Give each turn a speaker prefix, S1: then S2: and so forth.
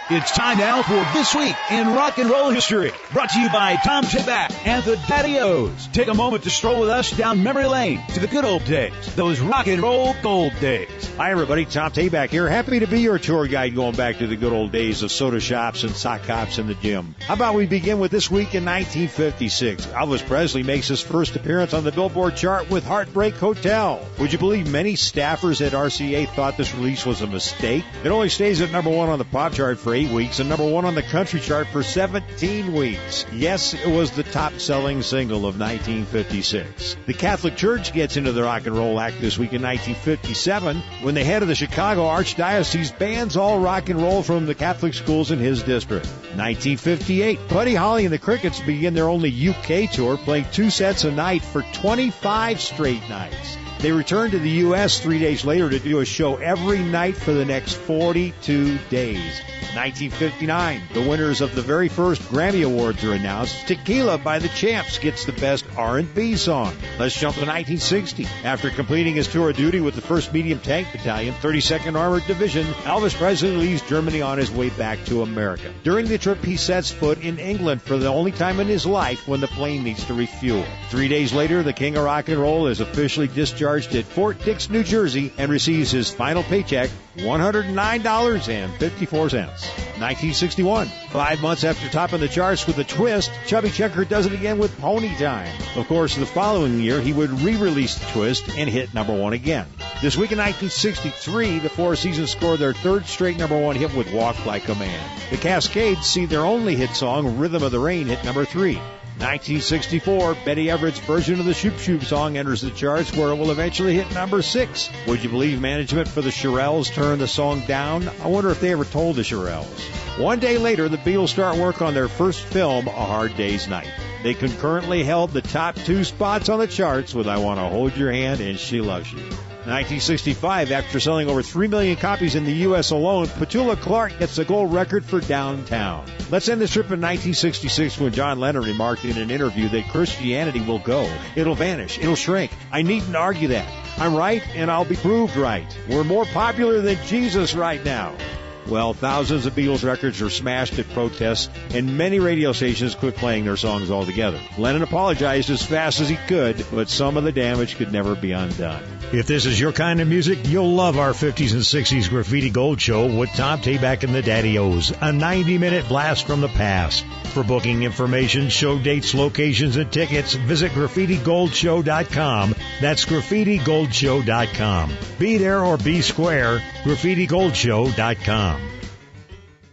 S1: It's time now for This Week in Rock and Roll History, brought to you by Tom Tayback and the Daddy-O's. Take a moment to stroll with us down memory lane to the good old days, those rock and roll gold days.
S2: Hi, everybody. Tom Tayback here. Happy to be your tour guide going back to the good old days of soda shops and sock hops in the gym. How about we begin with This Week in 1956? Elvis Presley makes his first appearance on the Billboard chart with Heartbreak Hotel. Would you believe many staffers at RCA thought this release was a mistake? It only stays at number one on the pop chart for 8 weeks and number one on the country chart for 17 weeks. Yes, it was the top-selling single of 1956. The Catholic Church gets into the rock and roll act this week in 1957 when the head of the Chicago Archdiocese bans all rock and roll from the Catholic schools in his district. 1958, Buddy Holly and the Crickets begin their only UK tour, playing 2 sets a night for 25 straight nights. They returned to the U.S. 3 days later to do a show every night for the next 42 days. 1959, the winners of the very first Grammy Awards are announced. Tequila by the Champs gets the best R&B song. Let's jump to 1960. After completing his tour of duty with the 1st Medium Tank Battalion, 32nd Armored Division, Elvis Presley leaves Germany on his way back to America. During the trip, he sets foot in England for the only time in his life when the plane needs to refuel. 3 days later, the King of Rock and Roll is officially discharged at Fort Dix, New Jersey, and receives his final paycheck, $109.54. 1961. 5 months after topping the charts with a twist, Chubby Checker does it again with Pony Time. Of course, the following year, he would re-release the twist and hit number one again. This week in 1963, the Four Seasons scored their 3rd straight number one hit with Walk Like a Man. The Cascades see their only hit song, Rhythm of the Rain, hit number 3. 1964, Betty Everett's version of the Shoop Shoop song enters the charts, where it will eventually hit number 6. Would you believe management for the Shirelles turned the song down? I wonder if they ever told the Shirelles. 1 day later, the Beatles start work on their first film, A Hard Day's Night. They concurrently held the top 2 spots on the charts with I Want to Hold Your Hand and She Loves You. 1965, after selling over 3 million copies in the U.S. alone, Petula Clark gets the gold record for Downtown. Let's end this trip in 1966 when John Lennon remarked in an interview that Christianity will go. It'll vanish. It'll shrink. I needn't argue that. I'm right, and I'll be proved right. We're more popular than Jesus right now. Well, thousands of Beatles records were smashed at protests, and many radio stations quit playing their songs altogether. Lennon apologized as fast as he could, but some of the damage could never be undone.
S3: If this is your kind of music, you'll love our 50s and 60s Graffiti Gold Show with Tom Tayback and the Daddy-O's, a 90-minute blast from the past. For booking information, show dates, locations, and tickets, visit GraffitiGoldShow.com. That's GraffitiGoldShow.com. Be there or be square, GraffitiGoldShow.com.